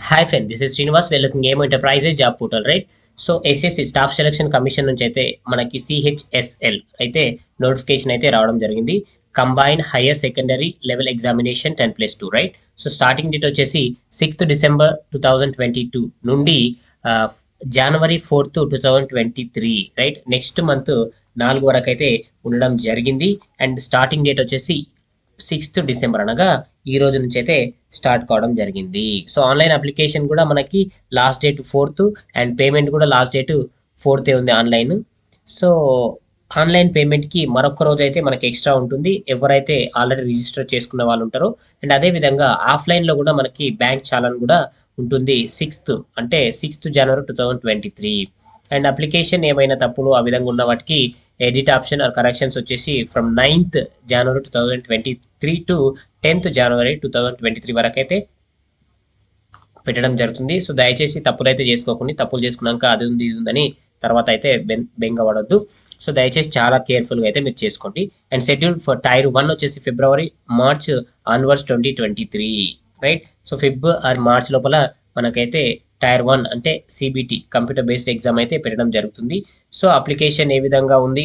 Hi friend, this is Srinivas. We're looking at enterprise job portal, right? So SSC staff selection commission నుంచి అయితే మనకి CHSL అయితే notification అయితే రావడం జరిగింది. Combine higher secondary level examination 10+2, right? So starting date వచ్చేసి 6th December 2022 నుండి January 4th 2023, right? Next month 4 వరకు అయితే ఉండడం జరిగింది. అండ్ స్టార్టింగ్ డేట్ వచ్చేసి 6th December అనగా ఈ రోజు నుంచి అయితే స్టార్ట్ కావడం జరిగింది. సో ఆన్లైన్ అప్లికేషన్ కూడా మనకి last date 4th and payment కూడా లాస్ట్ డేట్ 4th ఉంది ఆన్లైన్. సో ఆన్లైన్ పేమెంట్కి మరొక రోజు అయితే మనకి ఎక్స్ట్రా ఉంటుంది ఎవరైతే ఆల్రెడీ రిజిస్టర్ చేసుకున్న వాళ్ళు ఉంటారో. అండ్ అదేవిధంగా ఆఫ్లైన్లో కూడా మనకి బ్యాంక్ చాలన్ కూడా ఉంటుంది 6th January 2023. అండ్ అప్లికేషన్ ఏమైనా తప్పులు ఆ విధంగా ఉన్న వాటికి ఎడిట్ ఆప్షన్ ఆర్ కరెక్షన్స్ వచ్చేసి from 9th January 2023 to 10th January 2023 వరకు అయితే పెట్టడం జరుగుతుంది. సో దయచేసి తప్పులు అయితే చేసుకోకండి. తప్పులు చేసుకున్నాక అది ఉంది ఇది ఉందని తర్వాత అయితే బెంగపడొద్దు. సో దయచేసి చాలా కేర్ఫుల్గా అయితే మీరు చేసుకోండి. అండ్ షెడ్యూల్ ఫర్ టైర్ 1 వచ్చేసి February March onwards 2023, right? So Feb or March లోపల మనకైతే టైర్ 1 అంటే సిబిటి కంప్యూటర్ బేస్డ్ ఎగ్జామ్ అయితే పెట్టడం జరుగుతుంది. సో అప్లికేషన్ ఏ విధంగా ఉంది,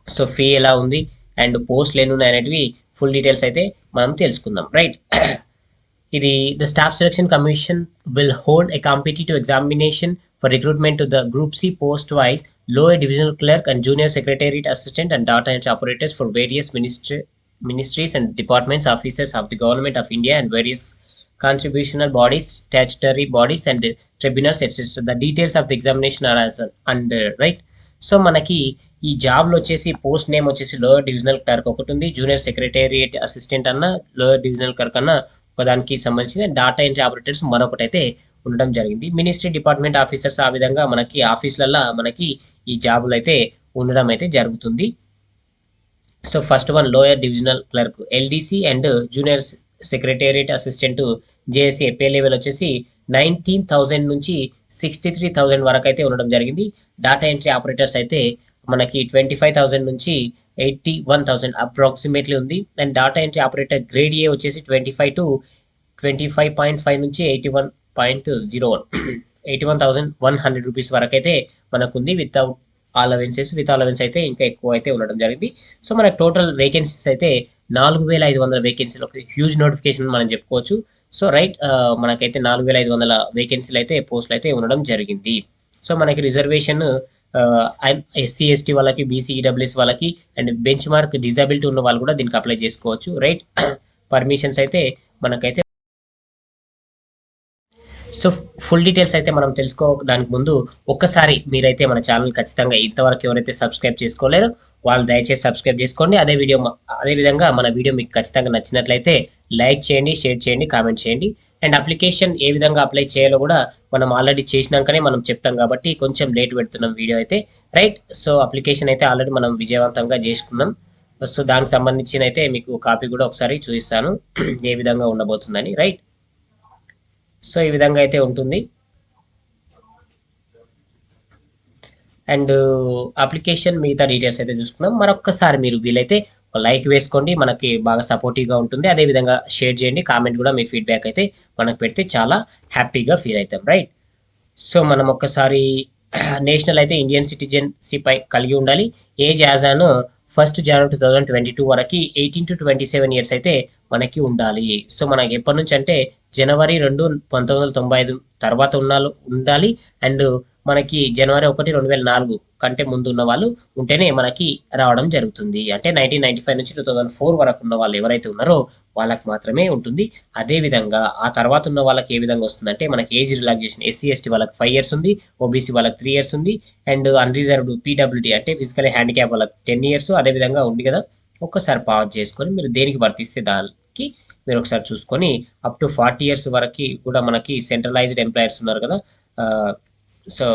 సో ఫీ ఎలా ఉంది అండ్ పోస్ట్లు ఎన్ని ఉన్నాయి అనేటివి ఫుల్ డీటెయిల్స్ అయితే మనం తెలుసుకుందాం, రైట్? ఇది the staff selection commission will hold a competitive examination for recruitment to the group C post viz lower divisional clerk and junior secretariat assistant and data entry operators for various ministries and departments, officers of the government of India and various contributional bodies, statutory bodies and tribunals, etc. The details of the examination are as under, right? So మనకి ఈ జాబ్లో వచ్చేసి post name వచ్చేసి lower divisional clerk ఒకటి ఉంది, junior secretariat assistant అన్న lower divisional clerk అన్న ఒకదానికి సంబంధించిన డాటా ఎంట్రీ ఆపరేటర్స్ మరొకటి అయితే ఉండడం జరిగింది. మినిస్ట్రీ డిపార్ట్మెంట్ ఆఫీసర్స్ ఆ విధంగా మనకి ఆఫీసులలో మనకి ఈ జాబులు అయితే ఉండడం అయితే జరుగుతుంది. So first one lower divisional clerk LDC and junior secretariat assistant JSC pay level వచ్చేసి 19,000 నుంచి 63,000 వరకు అయితే ఉండడం జరిగింది. డాటా ఎంట్రీ ఆపరేటర్స్ అయితే మనకి 25,000 నుంచి 81,000 అప్రాక్సిమేట్లీ ఉంది. And data entry operator grade A వచ్చేసి 25 to 25.5 నుంచి 81.01 81,100 రూపీస్ వరకు అయితే మనకుంది. వితౌట్ అలవెన్సెస్, విత్ అలవెన్స్ అయితే ఇంకా ఎక్కువ అయితే ఉండడం జరిగింది. సో మనకు టోటల్ వేకెన్సీస్ అయితే 4,500 వేకెన్సీలు, ఒక హ్యూజ్ నోటిఫికేషన్ మనం చెప్పుకోవచ్చు. సో రైట్, మనకైతే 4,500 వేకెన్సీలు అయితే పోస్టులు అయితే ఉండడం జరిగింది. సో మనకి రిజర్వేషన్ ఎస్సీ ఎస్టీ వాళ్ళకి, బీసీ ఈడబ్ల్యూఎస్ వాళ్ళకి అండ్ బెంచ్ మార్క్ డిజబిలిటీ ఉన్న వాళ్ళు కూడా దీనికి అప్లై చేసుకోవచ్చు, రైట్? పర్మిషన్స్ అయితే మనకైతే సో ఫుల్ డీటెయిల్స్ అయితే మనం తెలుసుకోవడానికి ముందు ఒక్కసారి మీరైతే మన ఛానల్ ఖచ్చితంగా ఇంతవరకు ఎవరైతే సబ్స్క్రైబ్ చేసుకోలేరో వాళ్ళు దయచేసి సబ్స్క్రైబ్ చేసుకోండి. అదేవిధంగా మన వీడియో మీకు ఖచ్చితంగా నచ్చినట్లయితే లైక్ చేయండి, షేర్ చేయండి, కామెంట్ చేయండి. అండ్ అప్లికేషన్ ఏ విధంగా అప్లై చేయాలో కూడా మనం ఆల్రెడీ చేసినాకనే మనం చెప్తాం కాబట్టి కొంచెం లేట్ పెడుతున్నాం వీడియో అయితే, రైట్? సో అప్లికేషన్ అయితే ఆల్రెడీ మనం విజయవంతంగా చేసుకున్నాం. సో దానికి సంబంధించిన అయితే మీకు కాపీ కూడా ఒకసారి చూపిస్తాను ఏ విధంగా ఉండబోతుందని, రైట్? సో ఈ విధంగా అయితే ఉంటుంది. అండ్ అప్లికేషన్ మిగతా డీటెయిల్స్ అయితే చూసుకుందాం. మరొక్కసారి మీరు వీలైతే ఒక లైక్ వేసుకోండి, మనకి బాగా సపోర్టివ్గా ఉంటుంది. అదేవిధంగా షేర్ చేయండి, కామెంట్ కూడా మీ ఫీడ్బ్యాక్ అయితే మనకు పెడితే చాలా హ్యాపీగా ఫీల్ అవుతాం, రైట్? సో మనం ఒక్కసారి నేషనల్ అయితే ఇండియన్ సిటిజన్షిప్ కలిగి ఉండాలి. Age as on 1st January 2022 వరకు 18 to 27 ఇయర్స్ అయితే మనకి ఉండాలి. సో మనకి ఎప్పటి నుంచి అంటే January 2, 1995 తర్వాత ఉండాలి. అండ్ మనకి January 1, 2004 కంటే ముందు ఉన్న వాళ్ళు ఉంటేనే మనకి రావడం జరుగుతుంది. అంటే 1995 నుంచి 2004 వరకు ఉన్న వాళ్ళు ఎవరైతే ఉన్నారో వాళ్ళకి మాత్రమే ఉంటుంది. అదేవిధంగా ఆ తర్వాత ఉన్న వాళ్ళకి ఏ విధంగా వస్తుందంటే మనకి ఏజ్ రిలాక్సేషన్ ఎస్సీ ఎస్టీ వాళ్ళకి 5 years ఉంది, ఓబీసీ వాళ్ళకి 3 years ఉంది, అండ్ అన్రిజర్వ్డ్ పీడబ్ల్యూడీ అంటే ఫిజికల్ హ్యాండిక్యాప్ వాళ్ళకి 10 years అదేవిధంగా ఉంది కదా. ఒక్కసారి పాజ్ చేసుకొని మీరు దేనికి వర్తిస్తే దానికి మీరు ఒకసారి చూసుకొని అప్ టు 40 years వరకు కూడా మనకి సెంట్రలైజ్డ్ ఎంప్లాయర్స్ ఉన్నారు కదా. సో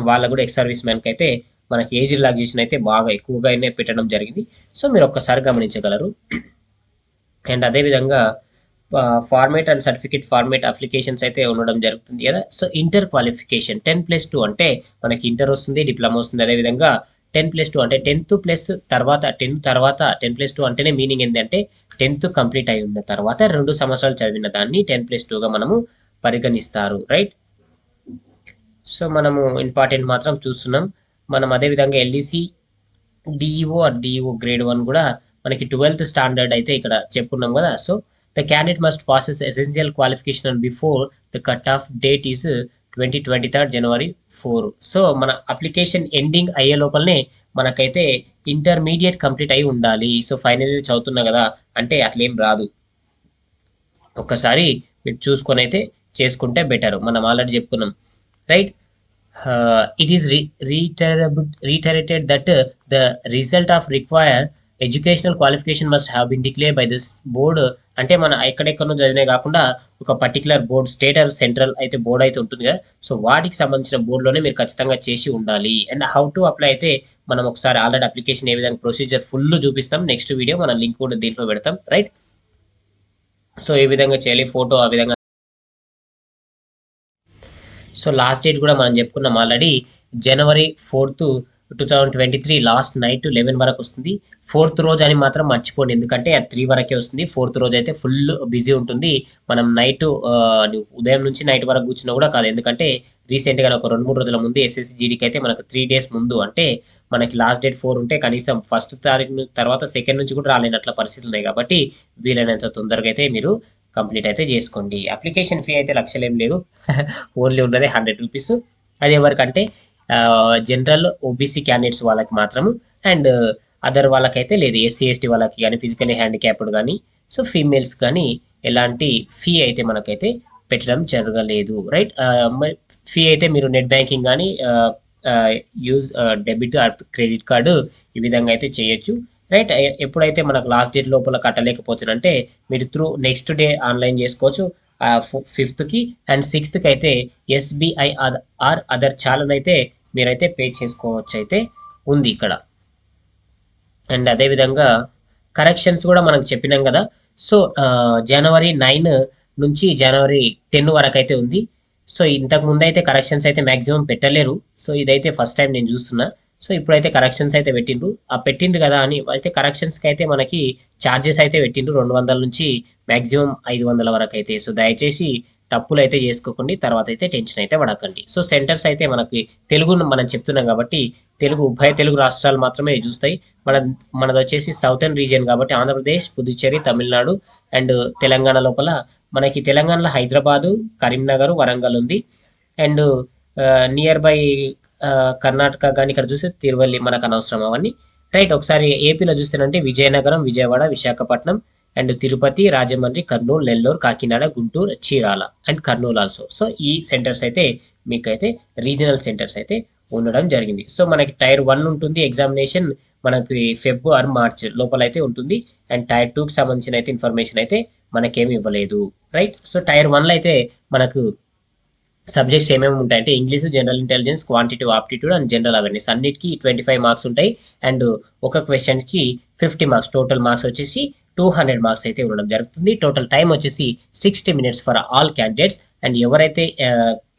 వాళ్ళకు కూడా ఎక్స్ సర్వీస్ మ్యాన్కి అయితే మనకి ఏజ్ రిలాక్సేషన్ అయితే బాగా ఎక్కువగానే పెట్టడం జరిగింది. సో మీరు ఒక్కసారి గమనించగలరు. అండ్ అదేవిధంగా format and certificate format applications అయితే ఉండడం జరుగుతుంది కదా. సో ఇంటర్ క్వాలిఫికేషన్ 10+2 అంటే మనకి ఇంటర్ వస్తుంది, డిప్లొమా వస్తుంది. అదేవిధంగా 10+2 అంటే 10th ప్లస్ తర్వాత 10+2 అంటేనే మీనింగ్ ఏంటంటే 10th కంప్లీట్ అయి ఉన్న తర్వాత 2 సంవత్సరాలు చదివిన దాన్ని 10+2గా మనము పరిగణిస్తారు, రైట్. సో మనము ఇంపార్టెంట్ మాత్రం చూస్తున్నాం. మనం అదేవిధంగా LDC DEO or DEO grade 1 కూడా మనకి 12th స్టాండర్డ్ అయితే ఇక్కడ చెప్పుకున్నాం కదా. So the candidate must possess essential qualification before the cut off date is 23 January 4. So మన అప్లికేషన్ ఎండింగ్ అయ్యే లోపలనే మనకైతే ఇంటర్మీడియట్ కంప్లీట్ అయి ఉండాలి. సో ఫైనల్ ఇయర్ చదువుతున్నా కదా అంటే అట్లేం రాదు. ఒక్కసారి మీరు చూసుకొని అయితే చేసుకుంటే బెటర్. మనం ఆల్రెడీ చెప్పుకున్నాం, right. It is reiterated that the result of required educational qualification must have been declared by this board. అంటే మన ఎక్కడెక్కడో చదివినే కాకుండా ఒక particular board, state or central అయితే బోర్డు అయితే ఉంటుంది కదా. సో వాటికి సంబంధించిన బోర్డులోనే మీరు ఖచ్చితంగా చేసి ఉండాలి. అండ్ హౌ టు అప్లై అయితే మనం ఒకసారి ఆల్రెడీ అప్లికేషన్ ఏ విధంగా ప్రొసీజర్ ఫుల్ చూపిస్తాం. నెక్స్ట్ వీడియో మనం లింక్ కూడా దీంట్లో పెడతాం, రైట్. సో ఏ విధంగా చేయాలి, ఫోటో ఆ విధంగా. సో లాస్ట్ డేట్ కూడా మనం చెప్పుకున్నాం ఆల్రెడీ, జనవరి 4th 2023 లాస్ట్ నైట్ 11 వరకు వస్తుంది. 4th రోజు అని మాత్రం మర్చిపోండి, ఎందుకంటే అది 3 వరకే వస్తుంది. 4th రోజు అయితే ఫుల్ బిజీ ఉంటుంది. మనం నైట్ ఉదయం నుంచి నైట్ వరకు కూర్చున్నా కూడా కాదు, ఎందుకంటే రీసెంట్గా ఒక 2-3 రోజుల ముందు ఎస్ఎస్సి జీడీకి అయితే మనకు 3 days ముందు, అంటే మనకి లాస్ట్ డేట్ 4 ఉంటే కనీసం 1st తారీఖు తర్వాత 2nd నుంచి కూడా రాలేనట్ల పరిస్థితులు ఉన్నాయి. కాబట్టి వీలైనంత తొందరగా అయితే మీరు కంప్లీట్ అయితే చేసుకోండి. అప్లికేషన్ ఫీ అయితే లక్షలు ఏం లేదు, ఓన్లీ ఉన్నది 100 రూపీస్. అది ఎవరికంటే జనరల్ ఓబీసీ క్యాండిడేట్స్ వాళ్ళకి మాత్రము, అండ్ అదర్ వాళ్ళకైతే లేదు. ఎస్సీ ఎస్టీ వాళ్ళకి కానీ, ఫిజికల్లీ హ్యాండిక్యాప్డ్ కానీ, సో ఫీమేల్స్ కానీ ఎలాంటి ఫీ అయితే మనకైతే పెట్టడం జరగలేదు, రైట్. ఫీ అయితే మీరు నెట్ బ్యాంకింగ్ కానీ use debit or credit card ఈ విధంగా అయితే చేయొచ్చు, రైట్. ఎప్పుడైతే మనకు లాస్ట్ డేట్ లోపల కట్టలేకపోతుందంటే మీరు త్రూ నెక్స్ట్ డే ఆన్లైన్ చేసుకోవచ్చు. 5th అండ్ 6th అయితే ఎస్బీఐ ఆర్ అదర్ ఛానల్ అయితే మీరైతే పే చేసుకోవచ్చు అయితే ఉంది ఇక్కడ. అండ్ అదేవిధంగా కరెక్షన్స్ కూడా మనకు చెప్పినాం కదా. సో జనవరి 9 నుంచి జనవరి 10 వరకు అయితే ఉంది. సో ఇంతకు ముందు అయితే కరెక్షన్స్ అయితే మ్యాక్సిమం పెట్టలేరు. సో ఇదైతే ఫస్ట్ టైం నేను చూస్తున్నా. సో ఇప్పుడైతే కరెక్షన్స్ అయితే పెట్టిండ్రు. ఆ పెట్టిండ్రు కదా అని అయితే కరెక్షన్స్కి అయితే మనకి ఛార్జెస్ అయితే పెట్టిండ్రు 200 నుంచి మ్యాక్సిమం 500 వరకు అయితే. సో దయచేసి తప్పులు అయితే చేసుకోకండి, తర్వాత అయితే టెన్షన్ అయితే పడకండి. సో సెంటర్స్ అయితే మనకి తెలుగు మనం చెప్తున్నాం కాబట్టి ఉభయ తెలుగు రాష్ట్రాలు మాత్రమే చూస్తాయి. మనది వచ్చేసి సౌతర్న్ రీజియన్ కాబట్టి ఆంధ్రప్రదేశ్, పుదుచ్చేరి, తమిళనాడు అండ్ తెలంగాణ లోపల మనకి తెలంగాణలో హైదరాబాదు, కరీంనగర్, వరంగల్ ఉంది. అండ్ నియర్ బై కర్ణాటక కానీ ఇక్కడ చూస్తే తిరువల్లి, మనకు అనవసరం అవన్నీ, రైట్. ఒకసారి ఏపీలో చూస్తేనంటే Vizianagaram, Vijayawada, Visakhapatnam and Tirupati, Rajahmundry, Kurnool, Nellore, Kakinada, Guntur, Chirala and Kurnool also. So ఈ సెంటర్స్ అయితే మీకైతే రీజనల్ సెంటర్స్ అయితే ఉండడం జరిగింది. సో మనకి టైర్ 1 ఉంటుంది ఎగ్జామినేషన్, మనకి ఫెబ్ ఆర్ మార్చ్ లోపల అయితే ఉంటుంది. అండ్ టైర్ 2కి సంబంధించిన అయితే ఇన్ఫర్మేషన్ అయితే మనకేమి ఇవ్వలేదు, రైట్. సో టైర్ 1లో అయితే మనకు సబ్జెక్ట్స్ ఏమేమి ఉంటాయంటే English, general intelligence, quantitative aptitude and general awareness అన్నిటికీ 25 మార్క్స్ ఉంటాయి. అండ్ ఒక క్వశ్చన్కి 50 మార్క్స్, టోటల్ మార్క్స్ వచ్చేసి 200 మార్క్స్ అయితే ఉండడం జరుగుతుంది. టోటల్ టైం వచ్చేసి 60 minutes for all candidates. And ఎవరైతే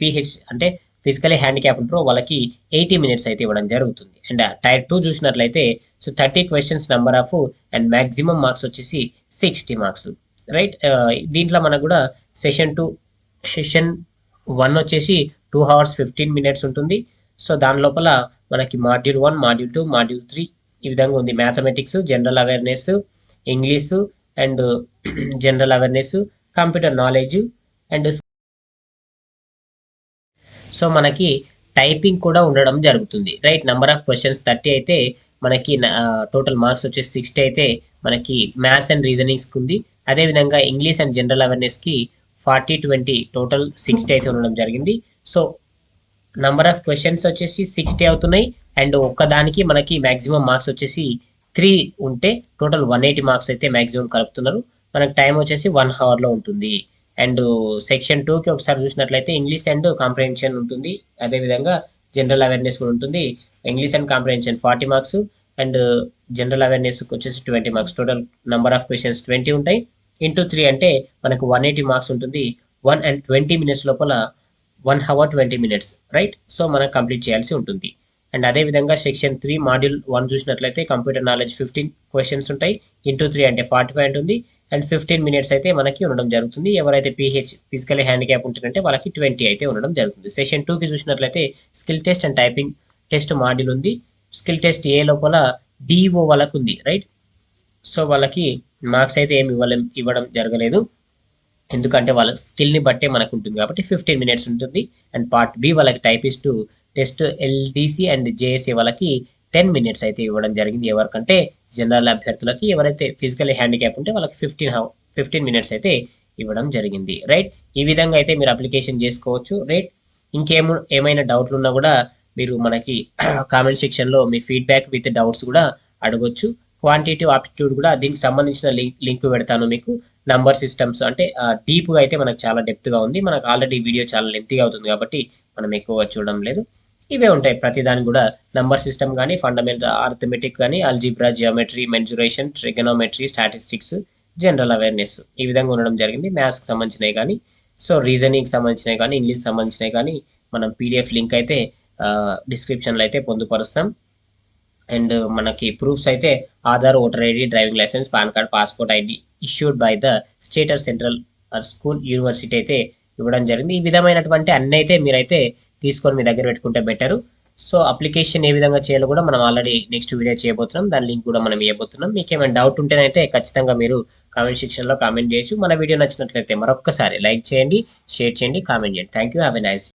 పిహెచ్ అంటే ఫిజికలీ హ్యాండిక్యాప్ ఉంటారో వాళ్ళకి 80 minutes అయితే ఇవ్వడం జరుగుతుంది. అండ్ టైర్ 2 చూసినట్లయితే so 30 questions number of and maximum marks వచ్చేసి 60 మార్క్స్, రైట్. దీంట్లో మనకు కూడా సెషన్ 1 వచ్చేసి 2 hours 15 minutes ఉంటుంది. సో దాని లోపల మనకి మాడ్యూల్ 1, మాడ్యూల్ 2, మాడ్యూల్ 3 ఈ విధంగా ఉంది. Mathematics, general awareness, English and general awareness, computer knowledge and so మనకి టైపింగ్ కూడా ఉండడం జరుగుతుంది, రైట్. నెంబర్ ఆఫ్ క్వశ్చన్స్ 30 అయితే మనకి టోటల్ మార్క్స్ వచ్చేసి 60 అయితే మనకి మ్యాథ్స్ అండ్ రీజనింగ్స్కి ఉంది. అదేవిధంగా ఇంగ్లీష్ అండ్ జనరల్ అవేర్నెస్కి 40-20 టోటల్ 60 అయితే ఉండడం జరిగింది. సో నంబర్ ఆఫ్ క్వశ్చన్స్ వచ్చేసి 60 అవుతున్నాయి. అండ్ ఒక్కదానికి మనకి మ్యాక్సిమం మార్క్స్ వచ్చేసి 3 ఉంటే టోటల్ 180 మార్క్స్ అయితే మ్యాక్సిమం కలుపుతున్నారు. మనకి టైం వచ్చేసి 1 hourలో ఉంటుంది. అండ్ సెక్షన్ 2కి ఒకసారి చూసినట్లయితే ఇంగ్లీష్ అండ్ కాంప్రహెన్షన్ ఉంటుంది, అదేవిధంగా జనరల్ అవేర్నెస్ కూడా ఉంటుంది. English and comprehension 40 marks and general అవేర్నెస్కి వచ్చేసి 20 marks. Total number of questions 20 ఉంటాయి. ఇంటూ 3 అంటే మనకు 180 మార్క్స్ ఉంటుంది. 1 and 20 minutes లోపల 1 hour 20 minutes, రైట్. సో మనం కంప్లీట్ చేయాల్సి ఉంటుంది. అండ్ అదేవిధంగా సెక్షన్ 3 మాడ్యూల్ 1 చూసినట్లయితే కంప్యూటర్ నాలెడ్జ్ 15 questions ఉంటాయి. ఇంటూ 3 అంటే 45 ఉంటుంది. అండ్ 15 మినిట్స్ అయితే మనకి ఉండడం జరుగుతుంది. ఎవరైతే ఫిజికల్లీ హ్యాండిక్యాప్ ఉంటుందంటే వాళ్ళకి 20 అయితే ఉండడం జరుగుతుంది. సెషన్ 2కి చూసినట్లయితే skill test and typing test module ఉంది. స్కిల్ టెస్ట్ ఏ లోపల డిఓ వాళ్ళకు ఉంది, రైట్. సో వాళ్ళకి మార్క్స్ అయితే ఏమి ఇవ్వడం జరగలేదు, ఎందుకంటే వాళ్ళ స్కిల్ని బట్టే మనకు ఉంటుంది కాబట్టి 15 మినిట్స్ ఉంటుంది. అండ్ పార్ట్ బి వాళ్ళకి typist test LDC and JSA వాళ్ళకి 10 మినిట్స్ అయితే ఇవ్వడం జరిగింది. ఎవరికంటే జనరల్ అభ్యర్థులకి, ఎవరైతే ఫిజికల్ హ్యాండిక్యాప్ ఉంటే వాళ్ళకి 15 మినిట్స్ అయితే ఇవ్వడం జరిగింది, రైట్. ఈ విధంగా అయితే మీరు అప్లికేషన్ చేసుకోవచ్చు, రైట్. ఏమైనా డౌట్లు ఉన్నా కూడా మీరు మనకి కామెంట్ సెక్షన్లో మీ ఫీడ్బ్యాక్ విత్ డౌట్స్ కూడా అడగొచ్చు. క్వాంటిటివ్ ఆప్టిట్యూడ్ కూడా దీనికి సంబంధించిన లింక్ పెడతాను మీకు. నంబర్ సిస్టమ్స్ అంటే డీప్గా అయితే మనకు చాలా డెప్త్గా ఉంది. మనకు ఆల్రెడీ వీడియో చాలా లెంతీగా అవుతుంది కాబట్టి మనం ఎక్కువగా చూడడం లేదు. ఇవే ఉంటాయి ప్రతి దానికి కూడా. నంబర్ సిస్టమ్ కానీ, ఫండమెంటల్ ఆర్థమెటిక్ కానీ, algebra, geometry, mensuration, trigonometry, statistics, general awareness ఈ విధంగా ఉండడం జరిగింది. మ్యాథ్స్కి సంబంధించినవి కానీ, సో రీజనింగ్కి సంబంధించినవి కానీ, ఇంగ్లీష్ సంబంధించినవి కానీ మనం పీడిఎఫ్ లింక్ అయితే డిస్క్రిప్షన్లో అయితే పొందుపరుస్తాం. అండ్ మనకి ప్రూఫ్స్ అయితే Aadhaar, voter ID, driving licence, PAN card, passport ID issued by the state or central or school, university అయితే ఇవ్వడం జరిగింది. ఈ విధమైనటువంటి అన్ని అయితే మీరైతే తీసుకొని మీ దగ్గర పెట్టుకుంటే బెటరు. సో అప్లికేషన్ ఏ విధంగా చేయాలో కూడా మనం ఆల్రెడీ నెక్స్ట్ వీడియో చేయబోతున్నాం, దాని లింక్ కూడా మనం ఇవ్వబోతున్నాం. మీకు ఏమైనా డౌట్ ఉంటేనైతే ఖచ్చితంగా మీరు కామెంట్ సెక్షన్లో కామెంట్ చేయొచ్చు. మన వీడియో నచ్చినట్లయితే మరొక్కసారి లైక్ చేయండి, షేర్ చేయండి, కామెంట్ చేయండి. Thank you, have a nice.